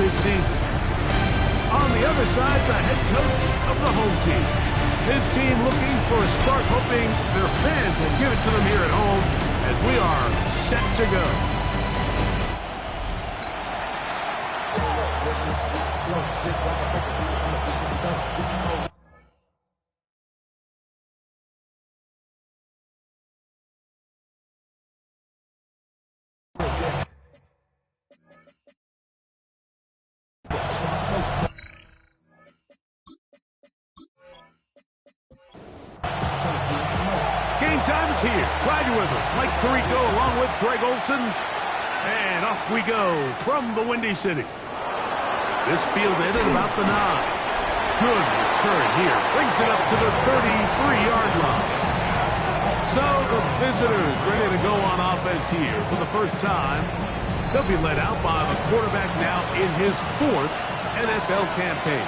this season. On the other side, the head coach of the home team. His team looking for a spark, hoping their fans will give it to them here at home as we are set to go. Game time is here. Riding with us, Mike Tirico along with Greg Olson. And off we go from the Windy City. This field ended about the 9. Good return here. Brings it up to the 33-yard line. So the visitors ready to go on offense here for the first time. They'll be led out by the quarterback now in his 4th NFL campaign.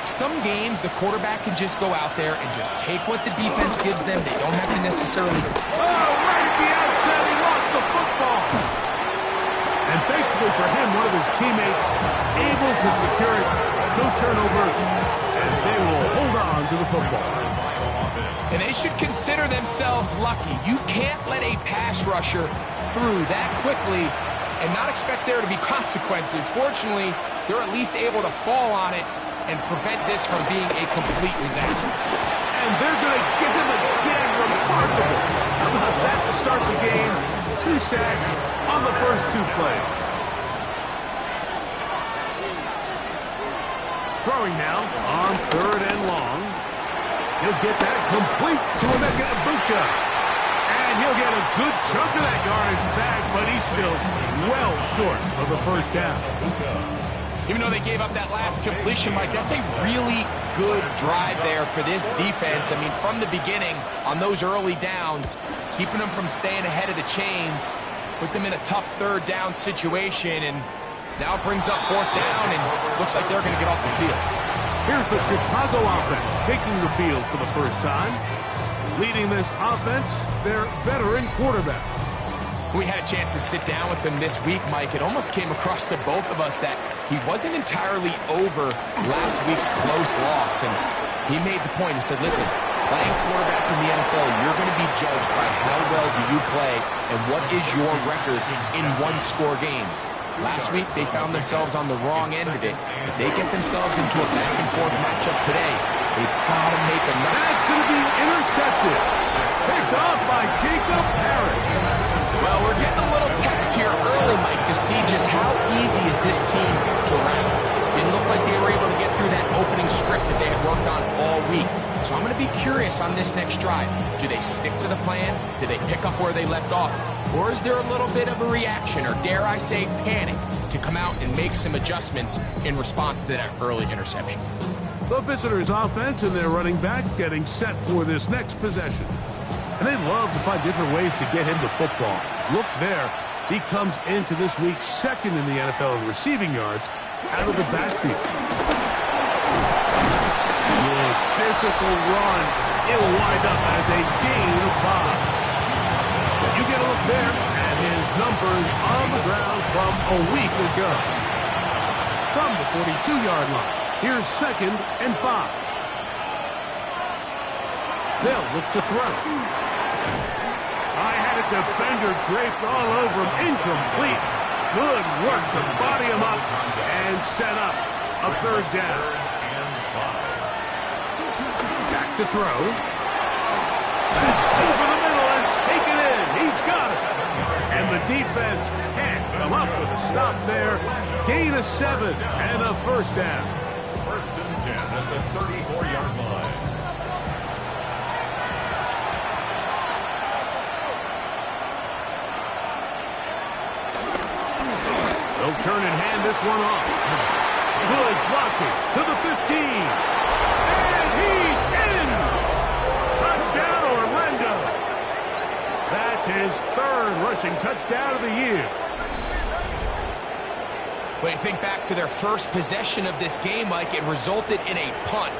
Some games, the quarterback can just go out there and just take what the defense gives them. They don't have to necessarily... Oh, right at the outset, he lost the football. And thankfully for him, one of his teammates able to secure it. No turnover, and they will hold on to the football. And they should consider themselves lucky. You can't let a pass rusher through that quickly and not expect there to be consequences. Fortunately, they're at least able to fall on it and prevent this from being a complete disaster. And they're going to get him again. Remarkable. How about that to start the game? 2 sacks on the first 2 plays. Throwing now on 3rd and long. He'll get that complete to Emeka Egbuka. And he'll get a good chunk of that yardage back, but he's still well short of the first down. Even though they gave up that last completion, Mike, that's a really good drive there for this defense. I mean, from the beginning, on those early downs, keeping them from staying ahead of the chains, put them in a tough 3rd down situation, and now it brings up 4th down, and looks like they're going to get off the field. Here's the Chicago offense taking the field for the first time. Leading this offense, their veteran quarterback. We had a chance to sit down with him this week, Mike. It almost came across to both of us that he wasn't entirely over last week's close loss. And he made the point. He said, listen, playing quarterback in the NFL, you're going to be judged by how well do you play and what is your record in one-score games. Last week, they found themselves on the wrong end of it. If they get themselves into a back-and-forth matchup today, they've got to make enough. That's going to be intercepted. Picked off by Jacob Parrish. Well, we're getting a little test here early, Mike, to see just how easy is this team to round. Didn't look like they were able to get through that opening script that they had worked on all week. So I'm going to be curious on this next drive. Do they stick to the plan? Do they pick up where they left off? Or is there a little bit of a reaction, or dare I say panic, to come out and make some adjustments in response to that early interception? The visitors' offense and their running back getting set for this next possession. And they love to find different ways to get him the football. Look there. He comes into this week 2nd in the NFL in receiving yards out of the backfield. Good physical run. It'll wind up as a gain of 5. You get a look there at his numbers on the ground from a week ago. From the 42-yard line, here's 2nd and 5. They'll look to throw. I had a defender draped all over him. Incomplete. Good work to body him up and set up a 3rd down. Back to throw. That's over the middle and taken in. He's got it. And the defense can't come up with a stop there. Gain of 7 and a 1st down. 1st and 10 at the 34-yard line. They'll turn and hand this one off. Good blocking to the 15. And he's in! Touchdown, Orlando. That's his 3rd rushing touchdown of the year. When you think back to their first possession of this game, Mike, it resulted in a punt.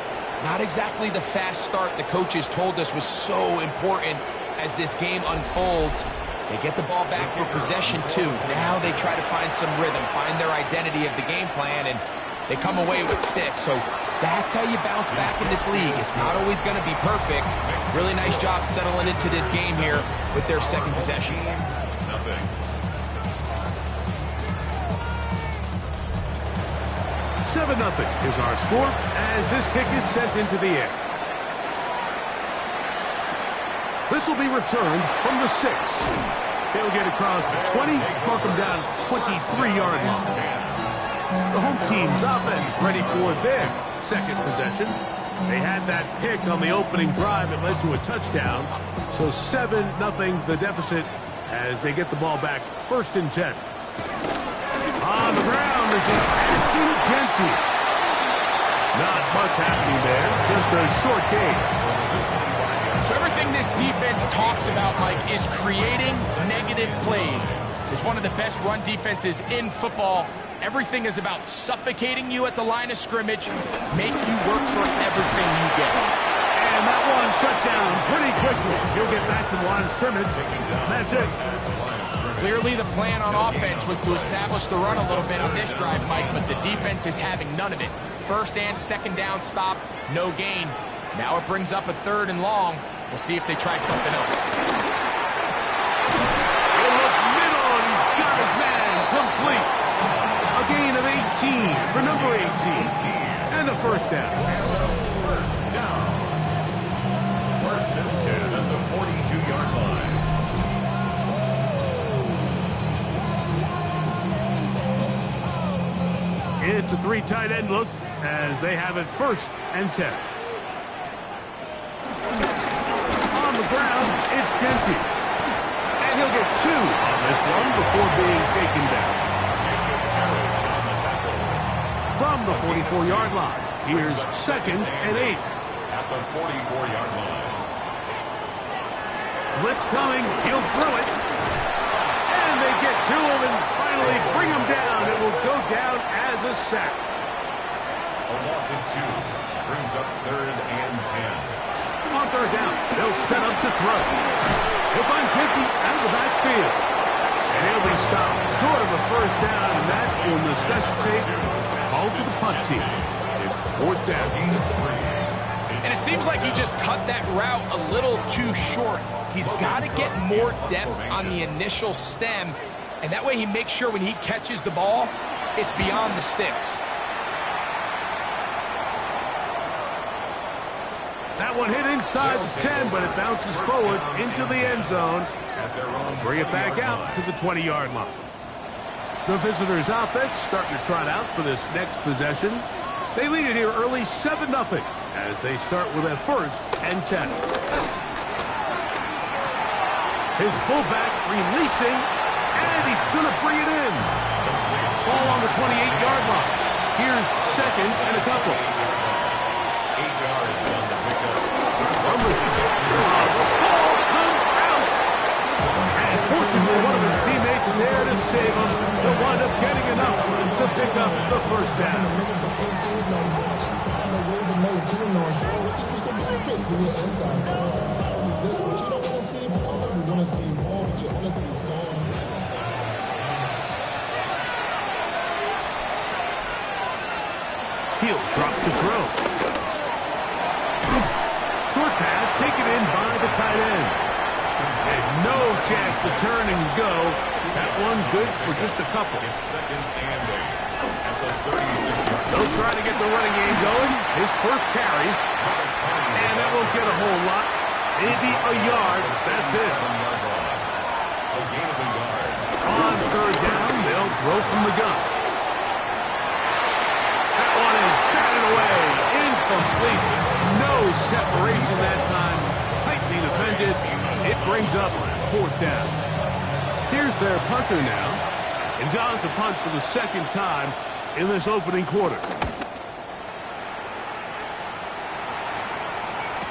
Not exactly the fast start the coaches told us was so important as this game unfolds. They get the ball back for possession 2. Now they try to find some rhythm, find their identity of the game plan, and they come away with 6. So that's how you bounce back in this league. It's not always going to be perfect. Really nice job settling into this game here with their second possession. Nothing. 7-0 is our score as this kick is sent into the air. This will be returned from the 6. They'll get across the 20, mark them down 23-yard line. The home team's offense ready for their second possession. They had that pick on the opening drive that led to a touchdown. So 7-0 the deficit as they get the ball back, 1st and 10. On the ground is Ashton Jeanty. Not much happening there, just a short gain. So everything this defense talks about, Mike, is creating negative plays. It's one of the best run defenses in football. Everything is about suffocating you at the line of scrimmage, make you work for everything you get. And that one shut down pretty quickly. He'll get back to the line of scrimmage. That's it. Clearly the plan on offense was to establish the run a little bit on this drive, Mike, but the defense is having none of it. 1st and 2nd down stop, no gain. Now it brings up a 3rd and long. We'll see if they try something else. He'll look middle, and he's got his man complete. A gain of 18 for number 18. And a 1st down. 1st down. 1st and 10 at the 42-yard line. It's a 3 tight end look as they have it 1st and 10. On the ground, it's Jeanty. And he'll get 2 on this one before being taken down. From the 44-yard line, here's 2nd and 8. At the 44-yard line. Blitz coming, he'll throw it. And they get to him and finally bring him down. It will go down as a sack. A loss of 2 brings up 3rd and 10. On 3rd down, they'll set up to throw. He'll find Jeanty out of the backfield. And he'll be stopped short of a 1st down, and that will necessitate a call to the punt team. It's 4th down. And it seems like he just cut that route a little too short. He's got to get more depth on the initial stem, and that way he makes sure when he catches the ball, it's beyond the sticks. That one hit inside the 10, but it bounces forward into the end zone. Bring it back out to the 20-yard line. The visitors' offense starting to trot out for this next possession. They lead it here early 7-0 as they start with a 1st and 10. His fullback releasing, and he's going to bring it in. Ball on the 28-yard line. Here's 2nd and a couple. 8 yards on the pickup. From the ball comes out. And fortunately, one of his teammates there to save him. He'll wind up getting enough to pick up the 1st down. He'll drop the throw. Short pass taken in by the tight end. And no chance to turn and go. That one good for just a couple. It's 2nd and 8 at the 36-yard line. They'll try to get the running game going. His 1st carry. And that won't get a whole lot. Maybe a yard. That's it. A gain of a yard. On 3rd down, they'll throw from the gun. That one is batted away. Incomplete. No separation that time. Tightly defended. It brings up 4th down. Here's their punter now. And John to punt for the 2nd time in this opening quarter.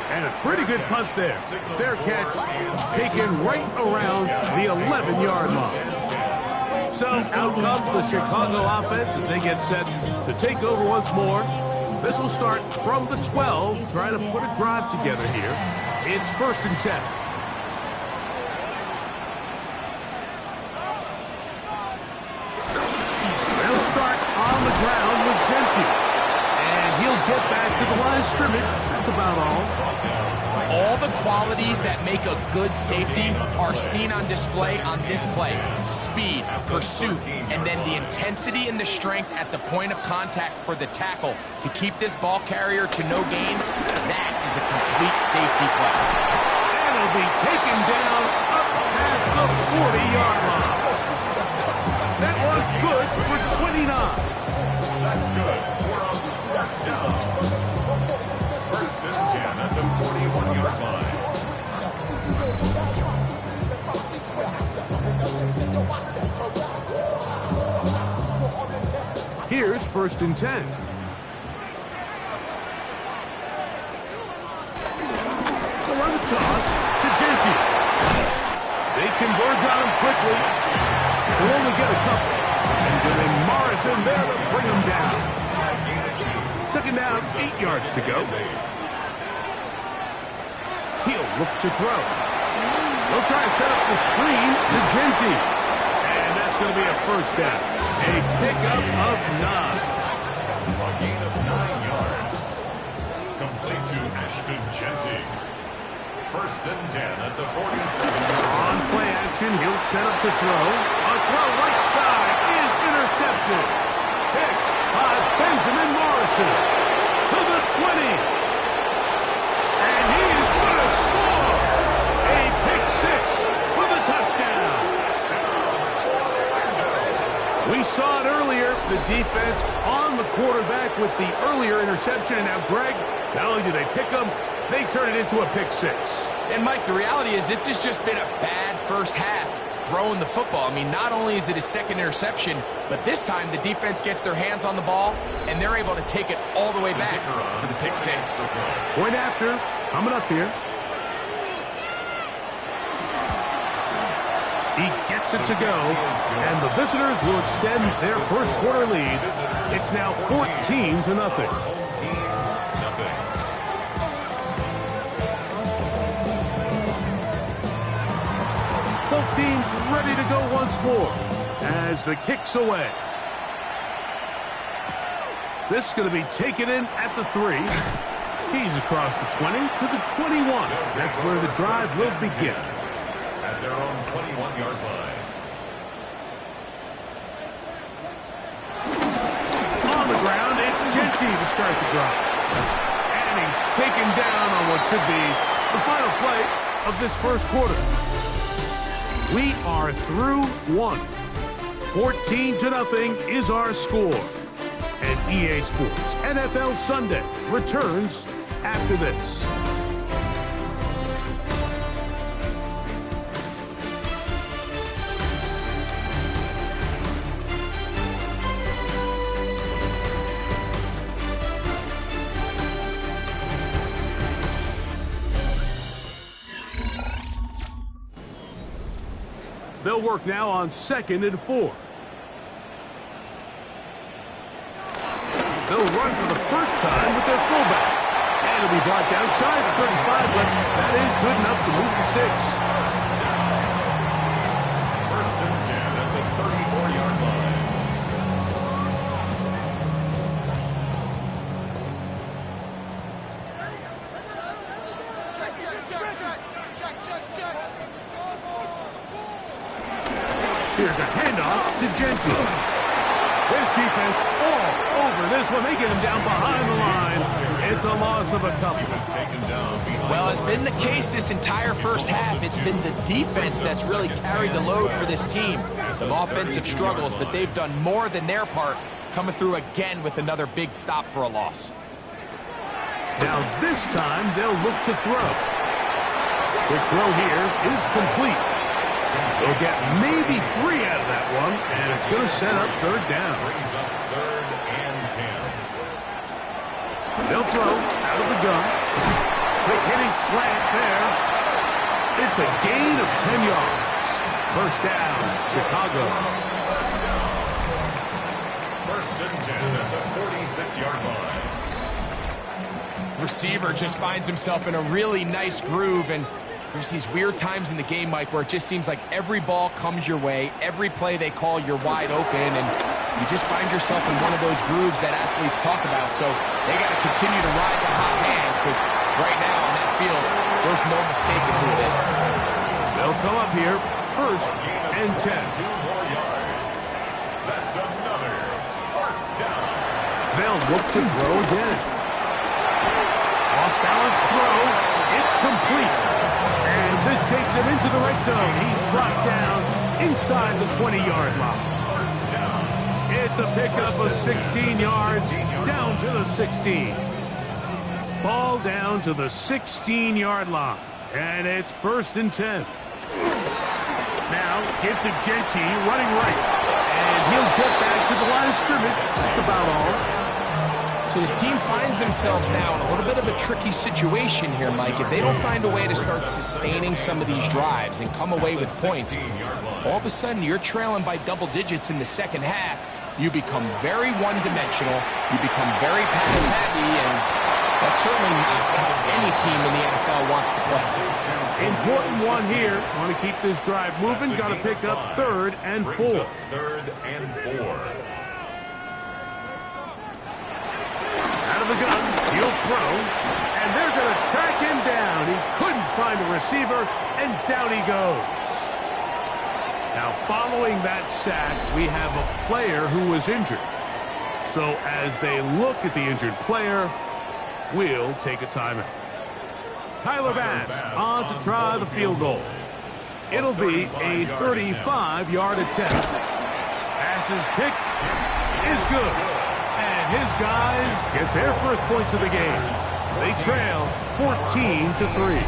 And a pretty good punt there. Fair catch taken right around the 11-yard line. So out comes the Chicago offense as they get set to take over once more. This will start from the 12, trying to put a drive together here. It's 1st and 10. scrimmage. That's about all. All the qualities that make a good safety are seen on display on this play. Speed, pursuit, and then the intensity and the strength at the point of contact for the tackle to keep this ball carrier to no gain. That is a complete safety play. And it'll be taken down up past the 40-yard line. That was good for 29. That's good for a first down. First and 10 at the 41-yard line. Here's first and 10. They'll run the toss to Genti. They converge on him quickly. They'll only get a couple. Benjamin Morrison there to bring him down. Second down, 8 yards to go. He'll look to throw. They'll try to set up the screen to Genti. And that's going to be a first down. A pickup of 9. A gain of 9 yards. Complete to Ashton Genti. First and 10 at the 47. On play action, he'll set up to throw. A throw right side is intercepted. Picked by Benjamin Morrison to the 20. And he is going to score. A pick 6 for the touchdown. We saw it earlier, the defense on the quarterback with the earlier interception. And now, Greg, not only do they pick him, they turn it into a pick 6. And, Mike, the reality is this has just been a bad first half throwing the football. I mean, not only is it his second interception, but this time the defense gets their hands on the ball, and they're able to take it all the way back for the pick 6. Point after, coming up here. He gets it to go, and the visitors will extend their first quarter lead. It's now 14-0. Both teams ready to go once more as the kick's away. This is going to be taken in at the 3. He's across the 20 to the 21. That's where the drive will begin. At their own 21-yard line. On the ground, it's Genti to start the drive. And he's taken down on what should be the final play of this first quarter. We are through 1. 14-0 is our score. And EA Sports NFL Sunday returns after this. They'll work now on 2nd and 4. They'll run for the first time with their fullback. And it'll be brought down shy of 35, but that is good enough to move the sticks. First and 10 at the 34-yard line. Here's a handoff to Genti. This defense all over this one. They get him down behind the line. It's a loss of a couple. Well, it's been the case this entire first half. It's been the defense that's really carried the load for this team. Some offensive struggles, but they've done more than their part, coming through again with another big stop for a loss. Now this time they'll look to throw. The throw here is complete. They'll get maybe 3 out of that one, and it's going to set up third down. Brings up 3rd and 10. They'll throw out of the gun. Quick hitting slant there. It's a gain of 10 yards. First down, Chicago. First and 10 at the 46-yard line. Receiver just finds himself in a really nice groove, and There's these weird times in the game, Mike, where it just seems like every ball comes your way, every play they call, you're wide open, and you just find yourself in one of those grooves that athletes talk about. So they got to continue to ride the hot hand, because right now on that field, there's no mistaking who it is. They'll come up here, 1st and 10. 2 more yards. That's another first down. They'll look to throw again. Off-balance throw. It's complete. And this takes him into the red zone. He's brought down inside the 20-yard line. It's a pickup of 16 yards down to the 16. Ball down to the 16-yard line. And it's 1st and 10. Now, give to Jeanty, running right. And he'll get back to the line of scrimmage. That's about all. So this team finds themselves now in a little bit of a tricky situation here, Mike. If they don't find a way to start sustaining some of these drives and come away with points, all of a sudden you're trailing by double digits in the second half. You become very one-dimensional. You become very pass-heavy, and that's certainly not how any team in the NFL wants to play. Important one here. Want to keep this drive moving. Got to pick up 3rd and 4. 3rd and 4. Out of the gun, he'll throw, and they're going to track him down. He couldn't find a receiver, and down he goes. Now, following that sack, we have a player who was injured. So as they look at the injured player, we'll take a timeout. Tyler Bass on to try the field goal. It'll be a 35-yard attempt. Bass's kick is good. And his guys get their first points of the game. They trail 14-3.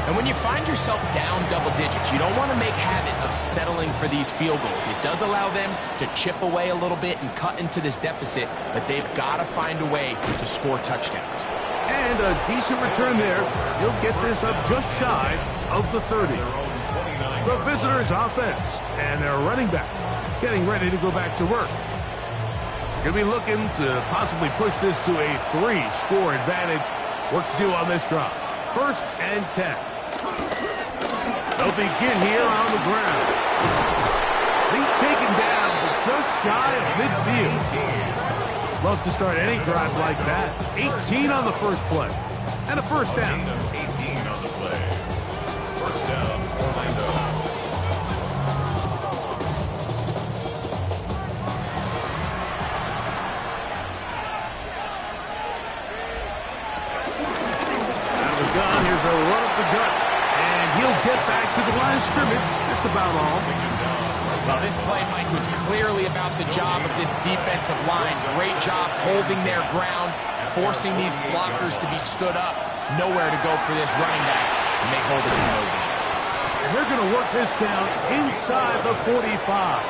And when you find yourself down double digits, you don't want to make habit of settling for these field goals. It does allow them to chip away a little bit and cut into this deficit, but they've got to find a way to score touchdowns. And a decent return there. He'll get this up just shy of the 30. The visitors' offense and their running back getting ready to go back to work. Going to be looking to possibly push this to a 3-score advantage. Work to do on this drive. 1st and 10. They'll begin here on the ground. He's taken down, but just shy of midfield. Love to start any drive like that. 18 on the first play. And a first down. 18 on the play. First down, Orlando. Here's a run up the gut, and he'll get back to the line of scrimmage. That's about all. Well, this play, Mike, was clearly about the job of this defensive line. Great job holding their ground, forcing these blockers to be stood up. Nowhere to go for this running back, and they hold it in. And they're going to work this down inside the 45.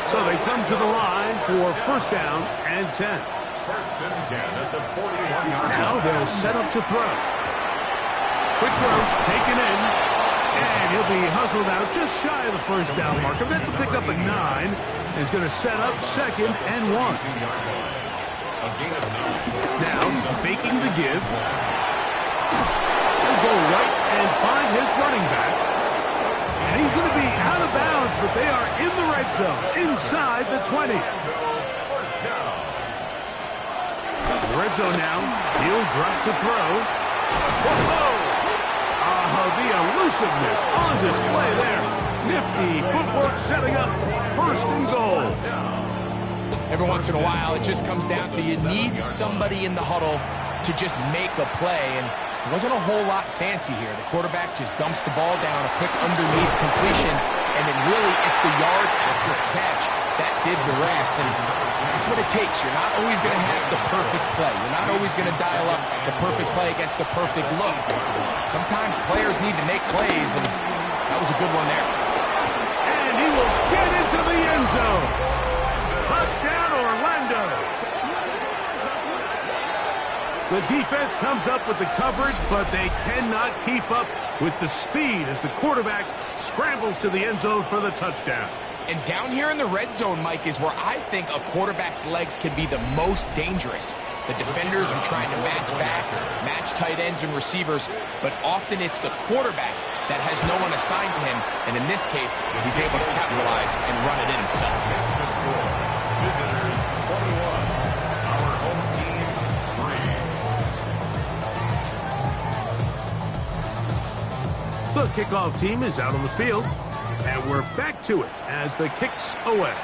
So they come to the line for first down and 10. First and 10 at the 41-yard line. Now they'll set up to throw. Quick throw, taken in, and he'll be hustled out just shy of the first down marker. That's a pickup at 9. He's going to set up 2nd and 1. Now, faking the give. He'll go right and find his running back. And he's going to be out of bounds, but they are in the red zone, inside the 20. The red zone now. He'll drop to throw. Whoa! The elusiveness on display there. Nifty footwork setting up 1st and goal. Every once in a while, it just comes down to you need somebody in the huddle to just make a play, and it wasn't a whole lot fancy here. The quarterback just dumps the ball down, a quick underneath completion, and then really it's the yards after catch that did the rest, and that's what it takes. You're not always going to have the perfect play. You're not always going to dial up the perfect play against the perfect look. Sometimes players need to make plays, and that was a good one there. And he will get into the end zone. Touchdown, Orlando. The defense comes up with the coverage, but they cannot keep up with the speed as the quarterback scrambles to the end zone for the touchdown. And down here in the red zone, Mike, is where I think a quarterback's legs can be the most dangerous. The defenders are trying to match backs, match tight ends and receivers, but often it's the quarterback that has no one assigned to him, and in this case, he's able to capitalize and run it in himself. That's the score. Visitors 21, our home team 3. The kickoff team is out on the field, and we're back to it as the kick's away.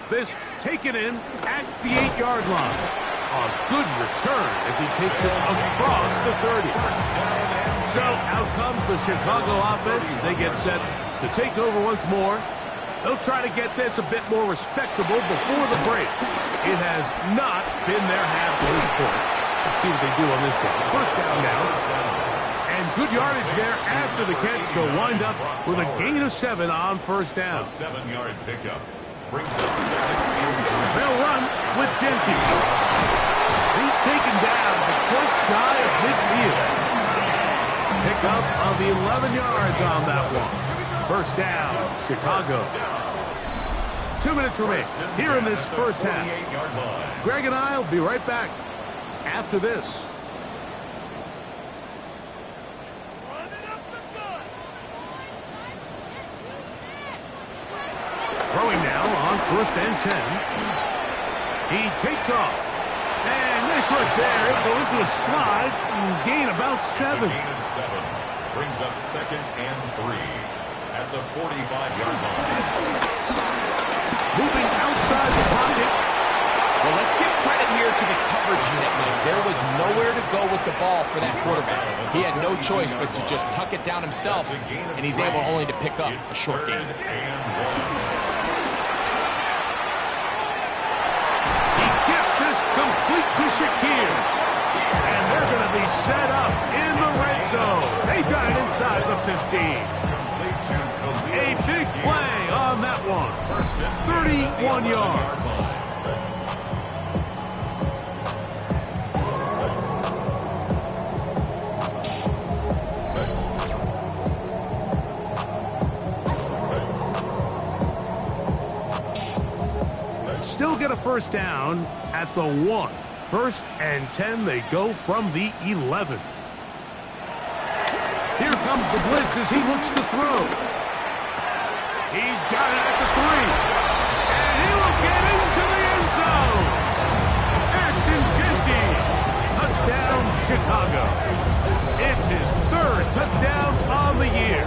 This taken in at the 8-yard line. A good return as he takes it across the 30. So out comes the Chicago offense as they get set to take over once more. They'll try to get this a bit more respectable before the break. It has not been their half to this point. Let's see what they do on this drive. First down now. And good yardage there after the catch. They'll wind up with a gain of 7 on first down. A 7-yard pickup brings up 2nd and 3. They'll run with Genty. He's taken down but just shy of midfield. Pick up of 11 yards on that one. First down, Chicago. 2 minutes remain here in this first half. Greg and I will be right back after this. Throwing now on 1st and 10. He takes off. And this right there, go into a slide and gain about 7. Gain of 7 brings up 2nd and 3 at the 45-yard line. Moving outside the pocket. Well, let's give credit here to the coverage unit, Mike. There was nowhere to go with the ball for that quarterback. He had no choice but to just tuck it down himself, and he's able only to pick up a short gain. Complete to Shakir. And they're going to be set up in the red zone. They got it inside the 15. A big play on that one. 31 yards. Still get a first down at the 1. 1st and 10, they go from the 11. Here comes the blitz as he looks to throw. He's got it at the 3. And he will get into the end zone. Ashton Genty. Touchdown, Chicago. It's his 3rd touchdown on the year.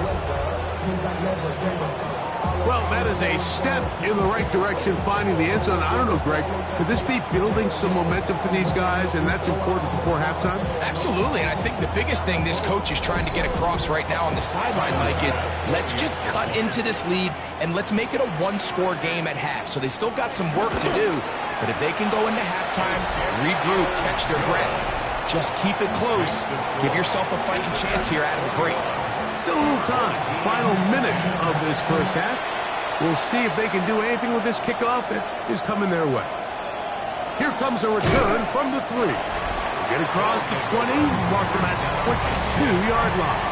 Well, that is a step in the right direction, finding the end zone. I don't know, Greg, could this be building some momentum for these guys, and that's important before halftime? Absolutely, and I think the biggest thing this coach is trying to get across right now on the sideline, Mike, is let's just cut into this lead, and let's make it a one-score game at half. So they still got some work to do, but if they can go into halftime, regroup, catch their breath, just keep it close, give yourself a fighting chance here out of the break. Still a little time. Final minute of this first half. We'll see if they can do anything with this kickoff that is coming their way. Here comes a return from the 3. Get across the 20, mark them at the 22-yard line.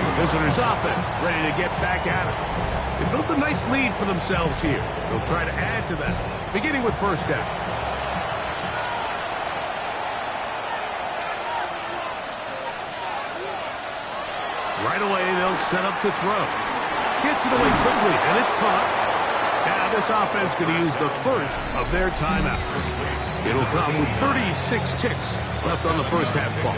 The visitors' offense ready to get back at it. They built a nice lead for themselves here. They'll try to add to that, beginning with first down. Right away, they'll set up to throw. Gets it away quickly, and it's caught. Now this offense going to use the first of their timeouts. It'll come with 36 ticks left on the first half clock.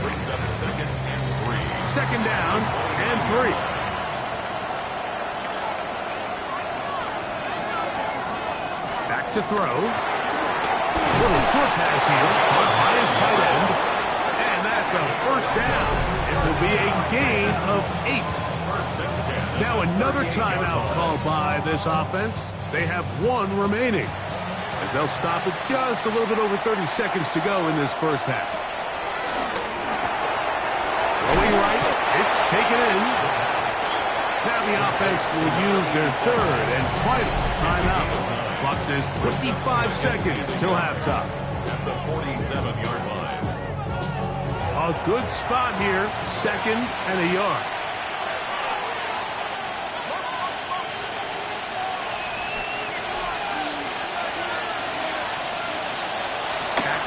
Brings up 2nd and 3. Second down and 3. Back to throw. Little short pass here, caught by his tight end. And that's a first down. It will be a gain of 8. Now another timeout called by this offense. They have 1 remaining, as they'll stop it just a little bit over 30 seconds to go in this first half. Going right, it's taken in. Now the offense will use their 3rd and final timeout. Clock says 25 seconds till halftime. At the 47-yard line. A good spot here, 2nd and a yard.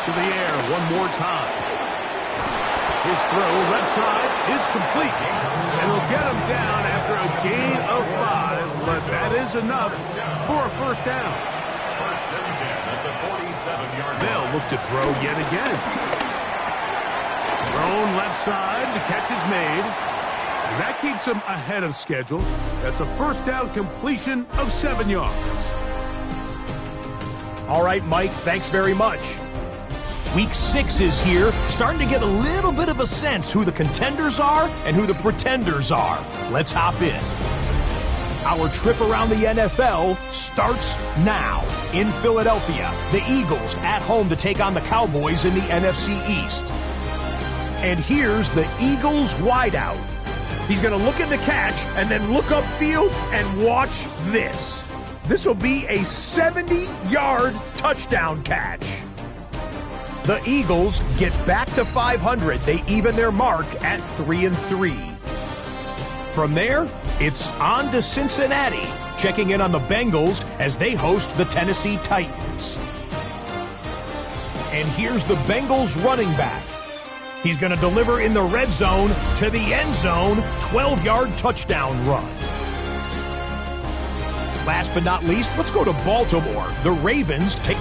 to the air one more time. His throw left side is complete. And he'll get him down after a gain of 5, but that is enough for a first down. First and 10 at the 47-yard line. They'll look to throw yet again. Thrown left side, the catch is made. And that keeps him ahead of schedule. That's a first down completion of 7 yards. All right, Mike, thanks very much. Week 6 is here, starting to get a little bit of a sense who the contenders are and who the pretenders are. Let's hop in. Our trip around the NFL starts now. In Philadelphia, the Eagles at home to take on the Cowboys in the NFC East. And here's the Eagles wideout. He's going to look at the catch and then look upfield and watch this. This will be a 70-yard touchdown catch. The Eagles get back to 500. They even their mark at 3-3. From there, it's on to Cincinnati, checking in on the Bengals as they host the Tennessee Titans. And here's the Bengals running back. He's going to deliver in the red zone to the end zone, 12-yard touchdown run. Last but not least, let's go to Baltimore. The Ravens take...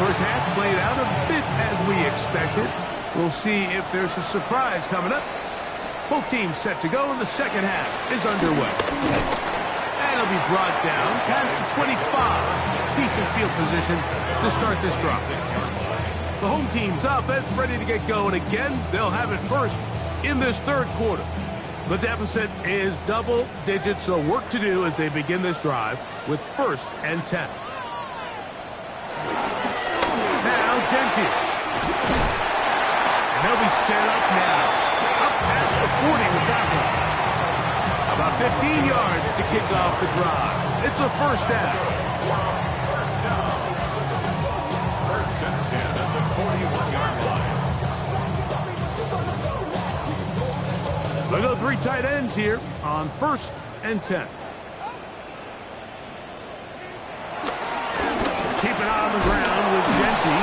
First half played out a bit as we expected. We'll see if there's a surprise coming up. Both teams set to go, and the second half is underway. And it'll be brought down past the 25. Decent field position to start this drive. The home team's offense ready to get going again. They'll have it first in this third quarter. The deficit is double digits, so work to do as they begin this drive with 1st and 10. Now Gentry. And they'll be set up now. Up past the 40 with that one. About 15 yards to kick off the drive. It's a first down. First and 10 at the 41-yard line. They'll go 3 tight ends here on 1st and 10. Keep an eye on the ground with Gentry.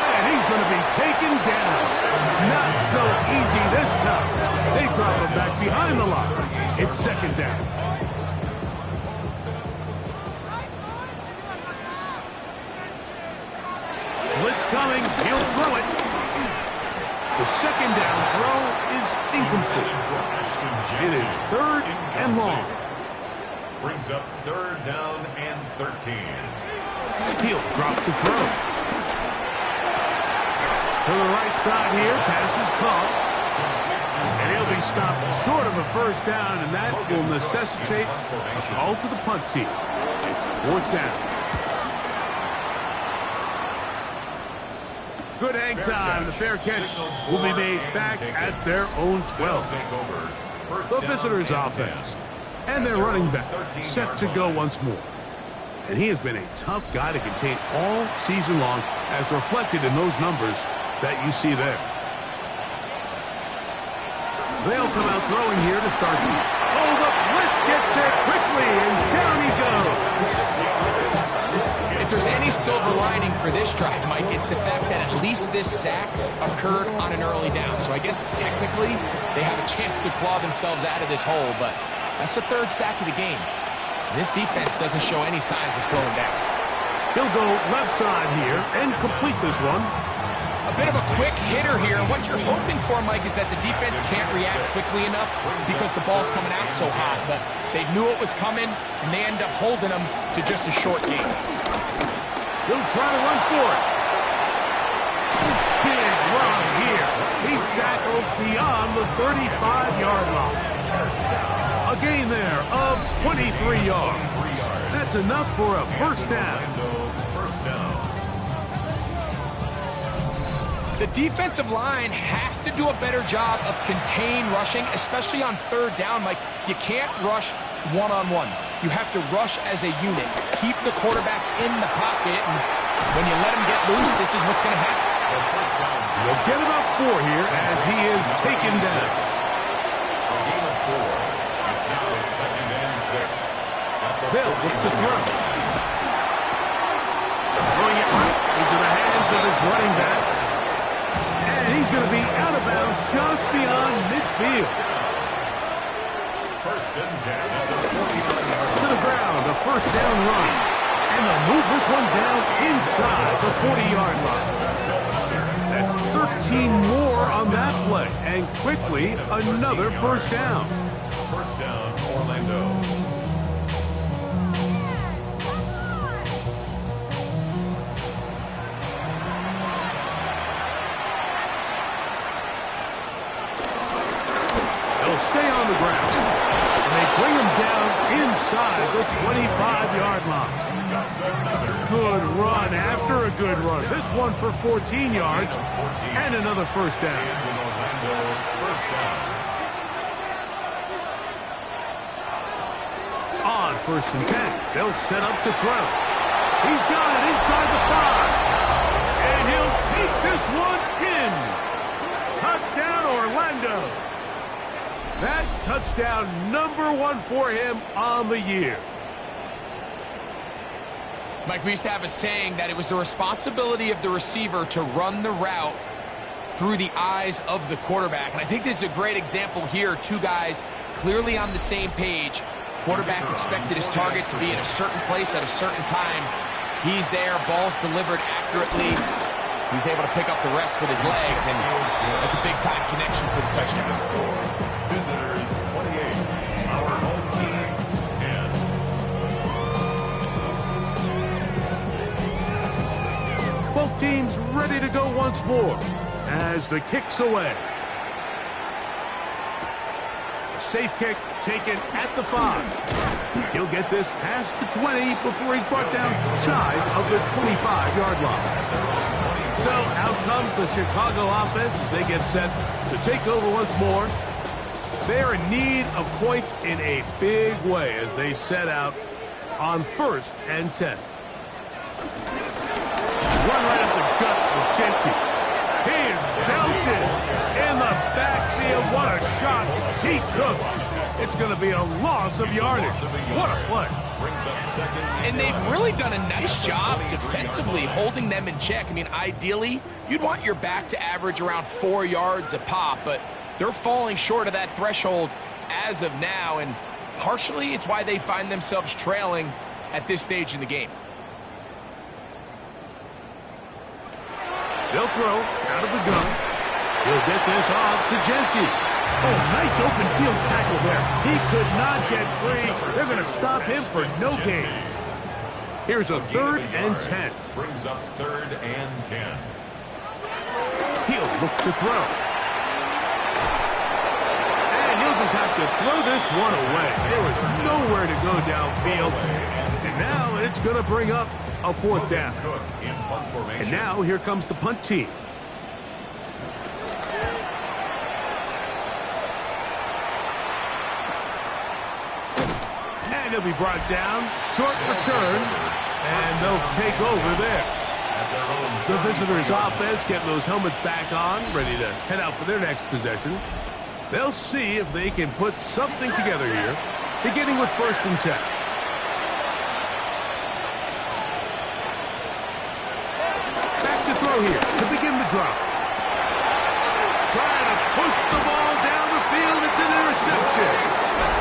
And he's going to be taken down. Not so easy this time. They drop him back behind the line. It's 2nd down. Blitz coming. He'll throw it. The 2nd down throw is incomplete. It is 3rd and long. Brings up 3rd down and 13. He'll drop the throw. To the right side here. Pass is caught. And he'll be be stopped short of a first down, and that will necessitate a call to the punt team. It's 4th down. Good hang time. The fair catch will be made back at their own 12. The visitors' offense. And their running back set to go once more. And he has been a tough guy to contain all season long, as reflected in those numbers that you see there. They'll come out throwing here to start. Oh, the blitz gets there quickly, and down he goes. If there's any silver lining for this drive, Mike, it's the fact that at least this sack occurred on an early down. So I guess technically they have a chance to claw themselves out of this hole, but that's the 3rd sack of the game. This defense doesn't show any signs of slowing down. He'll go left side here and complete this one. A bit of a quick hitter here. What you're hoping for, Mike, is that the defense can't react quickly enough because the ball's coming out so hot. But they knew it was coming, and they end up holding them to just a short game. He'll try to run for it. Big run here. He's tackled beyond the 35-yard line. A gain there of 23 yards. That's enough for a first down. The defensive line has to do a better job of contained rushing, especially on 3rd down. Like, you can't rush one-on-one. You have to rush as a unit. Keep the quarterback in the pocket, and when you let him get loose, this is what's going to happen. You'll get about 4 here as he is taken down. They'll look to throw. Throwing it right into the hands of his running back. And he's going to be out of bounds just beyond midfield. First and 10. To the ground, a first down run. And they'll move this one down inside the 40-yard line. That's 13 more on that play. And quickly, another first down. First down, Orlando. Stay on the ground. And they bring him down inside the 25-yard line. Good run after a good run. This one for 14 yards and another first down. On 1st and 10, they'll set up to throw. He's got it inside the 5. And he'll take this one in. Touchdown, Orlando. That touchdown #1 for him on the year. Mike, we used to have a saying that it was the responsibility of the receiver to run the route through the eyes of the quarterback. And I think this is a great example here. 2 guys clearly on the same page. Quarterback expected his target to be in a certain place at a certain time. He's there, ball's delivered accurately. He's able to pick up the rest with his legs, and that's a big-time connection for the touchdown. Visitors 28, our home team 10. Both teams ready to go once more as the kick's away. A safe kick taken at the 5. He'll get this past the 20 before he's brought down shy of the 25-yard line. So out comes the Chicago offense as they get set to take over once more. They're in need of points in a big way as they set out on 1st and 10. Run right up the gut with Gentry. He is belted in the backfield. What a shot he took. It's going to be a loss of yardage. What a play. And they've really done a nice job defensively holding them in check. I mean, ideally, you'd want your back to average around 4 yards a pop, but they're falling short of that threshold as of now, and partially it's why they find themselves trailing at this stage in the game. They'll throw out of the gun. He'll get this off to Gentry. Oh, nice open field tackle there. He could not get free. They're going to stop him for no gain. Here's a 3rd and 10. Brings up 3rd and 10. He'll look to throw. defenders have to throw this one away. There was nowhere to go downfield. And now it's going to bring up a fourth down. And now here comes the punt team. And he'll be brought down. Short return. And they'll take over there. The visitors' offense getting those helmets back on, ready to head out for their next possession. They'll see if they can put something together here, beginning with 1st and 10. Back to throw here to begin the drop. Trying to push the ball down the field. It's an interception.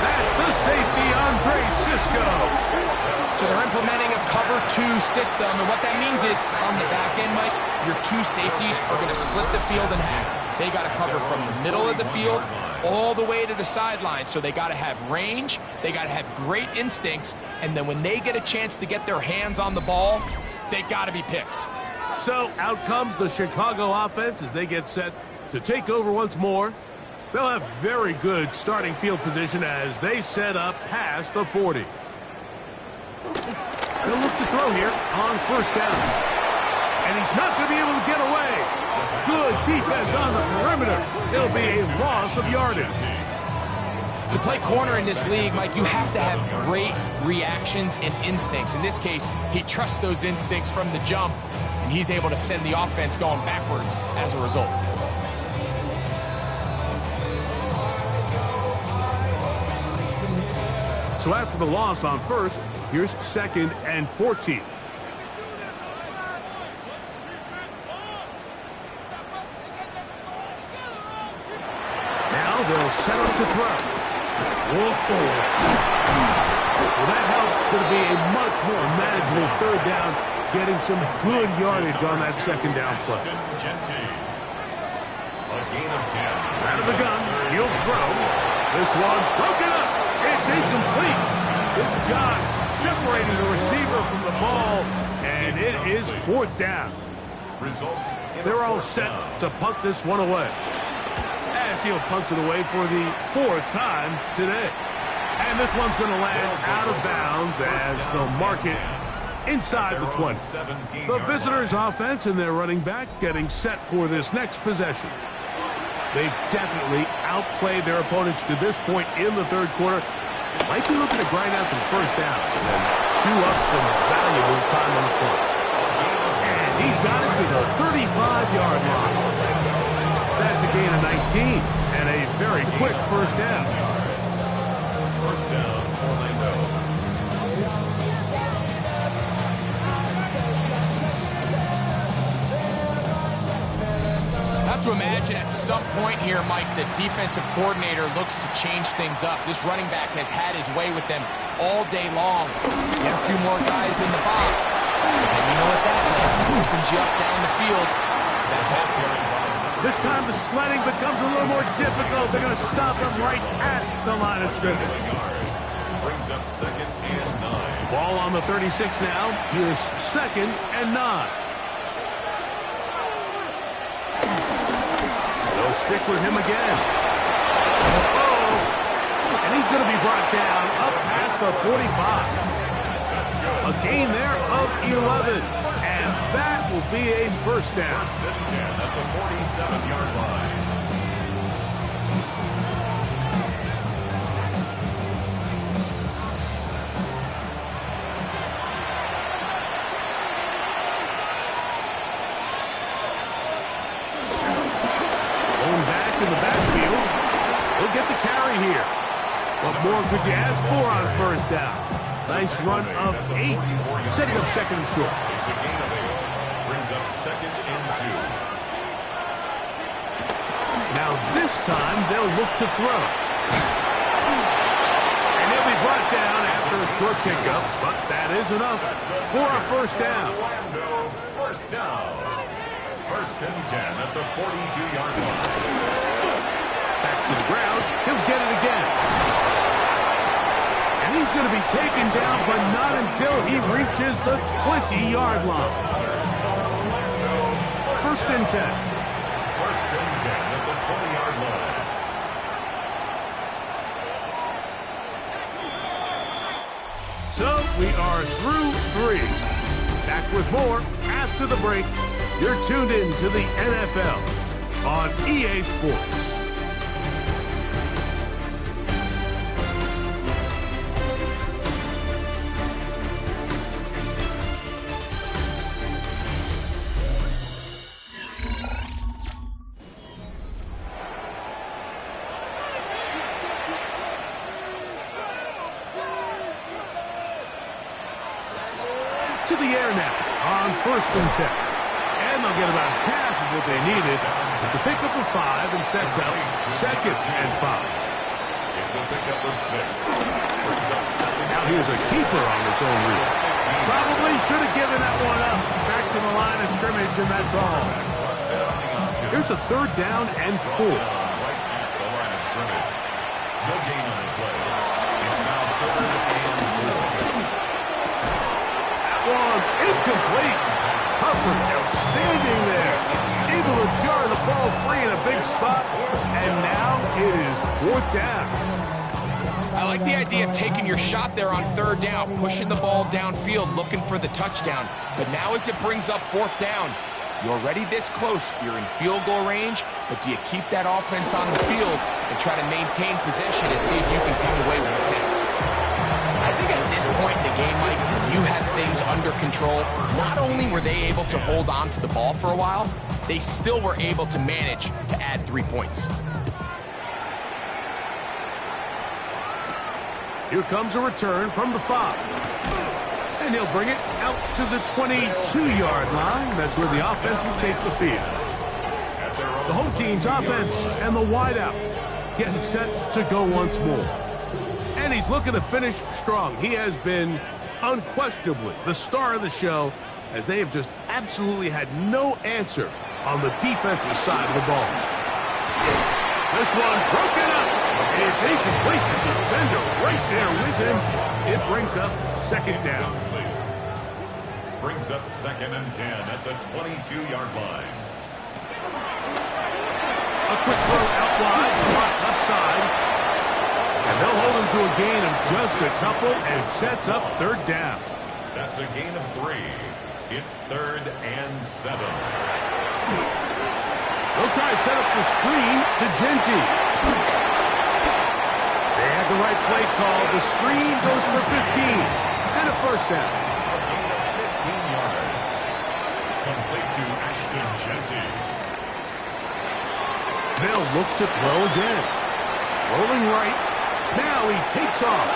That's the safety, Andre Cisco. So they're implementing a cover 2 system, and what that means is on the back end, Mike, your 2 safeties are going to split the field in half. They got to cover from the middle of the field all the way to the sideline. So they got to have range, they got to have great instincts, and then when they get a chance to get their hands on the ball, they got to be picks. So out comes the Chicago offense as they get set to take over once more. They'll have very good starting field position as they set up past the 40. They'll look to throw here on 1st down. And he's not going to be able to get away. Good defense on the perimeter. It'll be a loss of yardage. To play corner in this league, Mike, you have to have great reactions and instincts. In this case, he trusts those instincts from the jump, and he's able to send the offense going backwards as a result. So after the loss on 1st, here's 2nd and 14. Now they'll set up to throw. Whoa. Well, that helps. It's going to be a much more manageable 3rd down, getting some good yardage on that 2nd down play. Out of the gun, he'll throw. This one broken up. It's incomplete. Good job separating the receiver from the ball, and it is 4th down. They're all set to punt this one away. As he'll punt it away for the 4th time today. And this one's going to land out of bounds as they'll mark it inside the 20. The visitors' offense and their running back getting set for this next possession. They've definitely outplayed their opponents to this point in the 3rd quarter. Might be looking to grind out some 1st downs and chew up some valuable time on the clock. And he's got it to the 35-yard line. That's a gain of 19 and a very quick 1st down. 1st down, Orlando. Have to imagine at some point here, Mike, the defensive coordinator looks to change things up. This running back has had his way with them all day long. Get a few more guys in the box. And you know what that does? It opens you up down the field to that passing line. This time the sledding becomes a little more difficult. They're going to stop him right at the line of scrimmage. Brings up 2nd and 9. Ball on the 36 now. Here's 2nd and 9. They'll stick with him again. Oh, and he's going to be brought down up past the 45. A gain there of 11. And that will be a 1st down. 1st and 10 at the 47-yard line. Going back in the backfield. He'll get the carry here. What more could you ask for on 1st down? Nice run of 8. Setting up 2nd and short. It's a gain of 8. Brings up 2nd and 2. Now this time they'll look to throw. And he'll be brought down after a short pickup, but that is enough for a 1st down. Orlando, 1st down. 1st and 10 at the 42-yard line. Back to the ground. He'll get it again. And he's going to be taken down, but not until he reaches the 20-yard line. 1st and 10. 1st and 10 at the 20-yard line. with more after the break. You're tuned in to the NFL on EA Sports. To the air now on 1st and 10. And they'll get about half of what they needed. It's a pickup of 5 and sets up 2nd and 5. It's a pickup of 6. Brings up 7. Now here's a keeper on his own read. Probably should have given that one up. Back to the line of scrimmage, and that's all. Here's a 3rd down and 4. Right at the line of scrimmage. No gain on the play. It's now 3rd and 4. One incomplete. Hubbard outstanding there. Able to jar the ball free in a big spot. And now it is 4th down. I like the idea of taking your shot there on 3rd down, pushing the ball downfield, looking for the touchdown. But now as it brings up 4th down, you're already this close. You're in field goal range, but do you keep that offense on the field and try to maintain possession and see if you can come away with 6? I think at this point in the game, Mike, you had things under control. Not only were they able to hold on to the ball for a while, they still were able to manage to add 3 points. Here comes a return from the 5. And he'll bring it out to the 22-yard line. That's where the offense will take the field. The home team's offense and the wideout getting set to go once more. And he's looking to finish strong. He has been unquestionably the star of the show, as they have just absolutely had no answer on the defensive side of the ball. This one broken up. It's incomplete. The defender right there with him. It brings up 2nd down. Brings up 2nd and 10 at the 22-yard line. A quick throw out wide, left side. And they'll hold him to a gain of just a couple and sets up 3rd down. That's a gain of 3. It's 3rd and 7. They'll try to set up the screen to Genty. They had the right play call. The screen goes for 15. And a 1st down. A gain of 15 yards. Complete to Ashton Genty. They'll look to throw again. Rolling right. Now he takes off.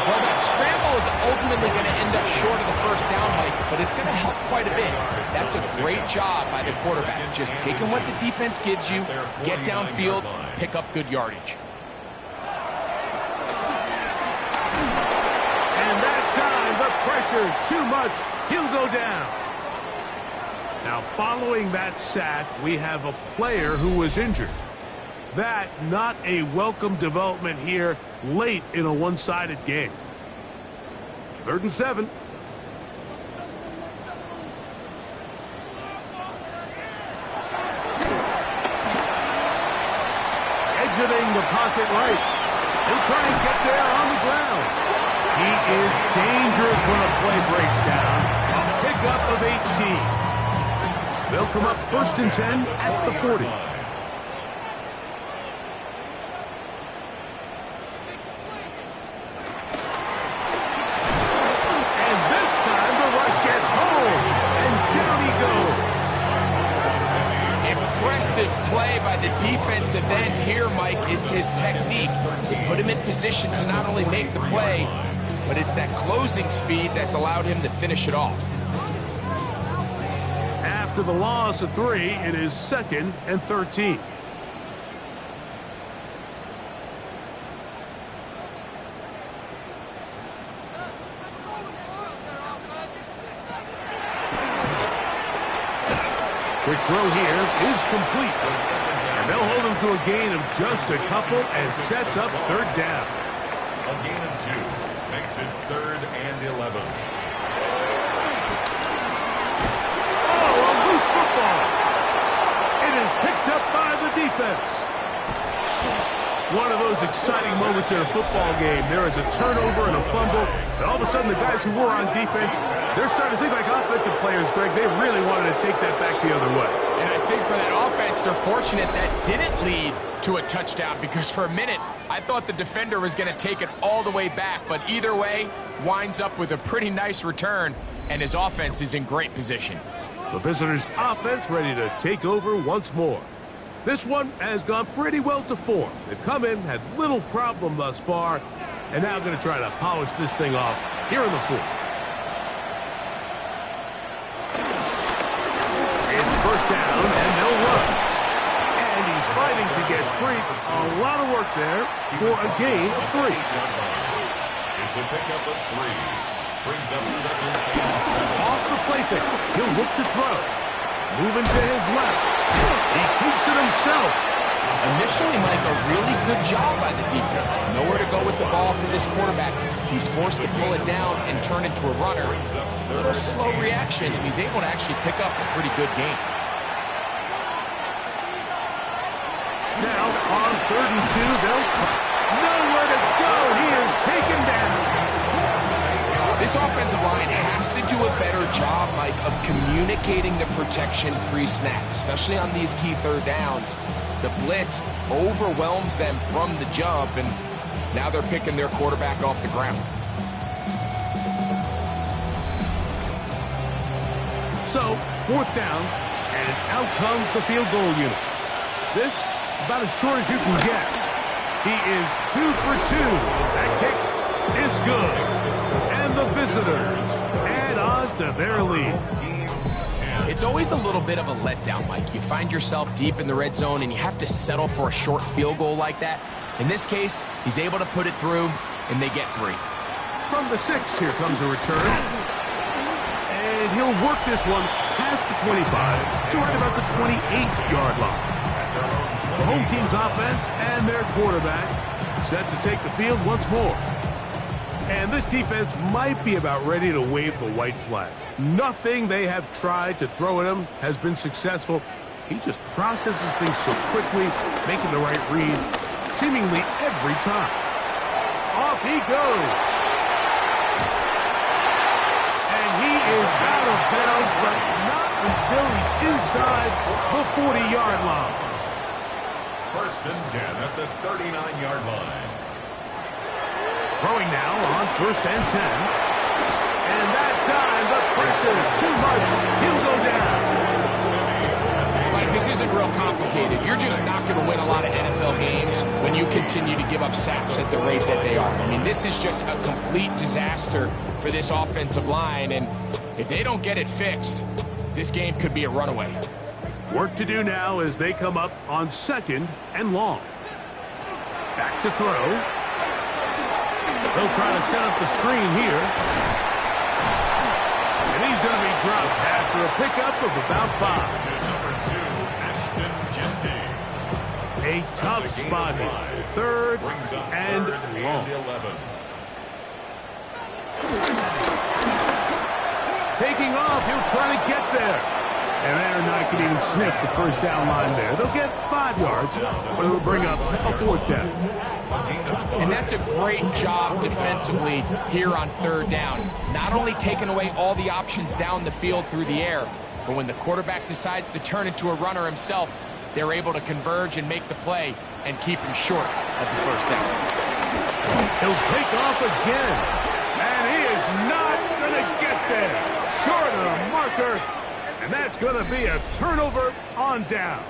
Well, that scramble is ultimately going to end up short of the 1st down, Mike, but it's going to help quite a bit. That's a great job by the quarterback. Just taking what the defense gives you, get downfield, pick up good yardage. And that time, the pressure too much. He'll go down. Now, following that sack, we have a player who was injured. That not a welcome development here late in a one-sided game. 3rd and 7. Exiting the pocket right. He'll try and get there on the ground. He is dangerous when a play breaks down. A pickup of 18. They'll come up 1st and 10 at the 40. Play by the defensive end here, Mike. It's his technique to put him in position to not only make the play, but it's that closing speed that's allowed him to finish it off. After the loss of 3, it is 2nd and 13. Quick throw here is complete. And they'll hold him to a gain of just a couple and sets up 3rd down. A gain of 2 makes it 3rd and 11. Oh, a loose football. It is picked up by the defense. One of those exciting moments in a football game. There is a turnover and a fumble, and all of a sudden the guys who were on defense, they're starting to think like offensive players, Greg. They really wanted to take that back the other way. And I think for that offense, they're fortunate that didn't lead to a touchdown, because for a minute, I thought the defender was going to take it all the way back, but either way, winds up with a pretty nice return, and his offense is in great position. The visitors' offense ready to take over once more. This one has gone pretty well to form. They've come in, had little problem thus far, and now going to try to polish this thing off here in the fourth. It's first down, and they'll run. And he's fighting to get free. A lot of work there for a gain of 3. It's a pickup of 3. Brings up 2nd and 7. Off the play fake. He'll look to throw. Moving to his left. He keeps it himself. Initially, Mike, a really good job by the defense. Nowhere to go with the ball for this quarterback. He's forced to pull it down and turn into a runner. A little slow reaction, and he's able to actually pick up a pretty good gain. Now on 3rd and 2, they'll try. Nowhere to go. He is taken down. This offensive line has to do a better job, Mike, of communicating the protection pre-snap, especially on these key 3rd downs. The blitz overwhelms them from the jump, and now they're picking their quarterback off the ground. So, 4th down, and out comes the field goal unit. This, about as short as you can get. He is 2 for 2. That kick is good. And the visitors add on to their lead. It's always a little bit of a letdown, Mike. You find yourself deep in the red zone, and you have to settle for a short field goal like that. In this case, he's able to put it through, and they get 3. From the 6, here comes a return. And he'll work this one past the 25 to right about the 28-yard line. The home team's offense and their quarterback set to take the field once more. And this defense might be about ready to wave the white flag. Nothing they have tried to throw at him has been successful. He just processes things so quickly, making the right read seemingly every time. Off he goes. And he is out of bounds, but not until he's inside the 40-yard line. 1st and 10 at the 39-yard line. Throwing now on 1st and 10. And that time, the pressure too much. He'll go down. Mike, this isn't real complicated. You're just not going to win a lot of NFL games when you continue to give up sacks at the rate that they are. I mean, this is just a complete disaster for this offensive line, and if they don't get it fixed, this game could be a runaway. Work to do now as they come up on 2nd and long. Back to throw. They'll try to set up the screen here. And he's going to be dropped after a pickup of about 5. To number 2, Ashton Jeanty. A tough spot here. 3rd and long. 11. Taking off, he'll try to get there. And they're not going to even sniff the first down line there. They'll get 5 yards, but it'll bring up a 4th down. And that's a great job defensively here on 3rd down. Not only taking away all the options down the field through the air, but when the quarterback decides to turn into a runner himself, they're able to converge and make the play and keep him short of the first down. He'll take off again. And he is not going to get there. Short of the marker. And that's going to be a turnover on downs.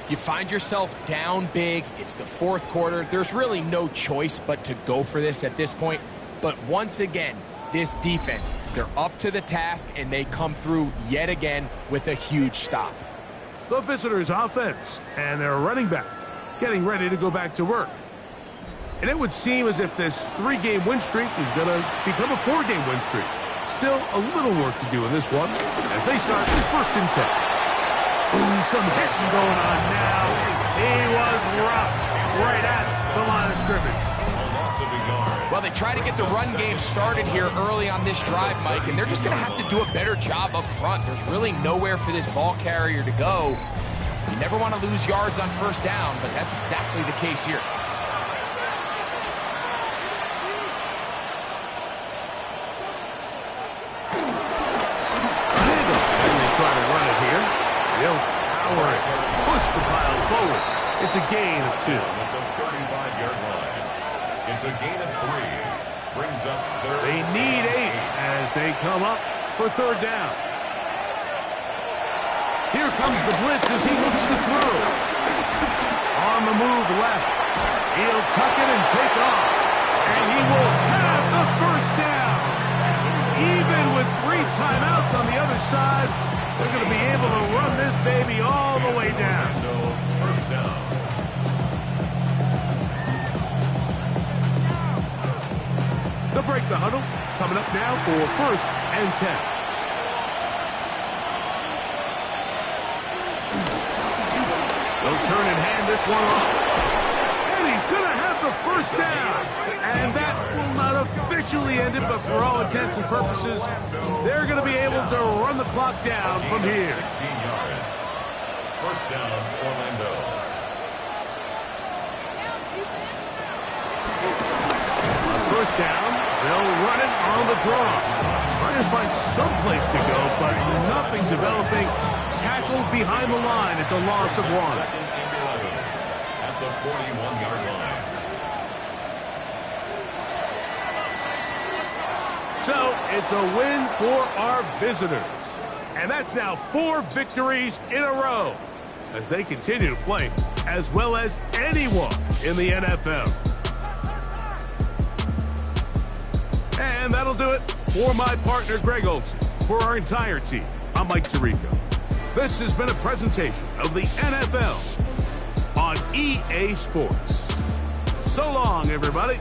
You find yourself down big. It's the 4th quarter. There's really no choice but to go for this at this point. But once again, this defense, they're up to the task, and they come through yet again with a huge stop. The visitors' offense and their running back getting ready to go back to work. And it would seem as if this 3-game win streak is going to become a 4-game win streak. Still a little work to do in this one as they start 1st and 10. Ooh, some hitting going on now. He was rocked right at the line of scrimmage. Well, they try to get the run game started here early on this drive, Mike, and they're just going to have to do a better job up front. There's really nowhere for this ball carrier to go. You never want to lose yards on first down, but that's exactly the case here. They'll power it, push the pile forward. It's a gain of 2. At the 35-yard line. It's a gain of 3. Brings up third. They need 8 as they come up for third down. Here comes the blitz as he looks to throw. On the move left. He'll tuck it and take off. And he will have the first down. Even with 3 timeouts on the other side, they're going to be able to run this baby all the way down. First down. They'll break the huddle. Coming up now for 1st and 10. They'll turn and hand this one off. And he's going to have the first down. And that will not officially end it, but for all intents and purposes, they're going to be able to run the clock down from here. 16 yards. First down, Orlando. First down, they'll run it on the draw. Trying to find some place to go, but nothing developing. Tackled behind the line. It's a loss of 1. Second and 11 at the 41-yard line. So it's a win for our visitors. And that's now 4 victories in a row as they continue to play as well as anyone in the NFL. And that'll do it for my partner, Greg Olsen. For our entire team, I'm Mike Tirico. This has been a presentation of the NFL on EA Sports. So long, everybody.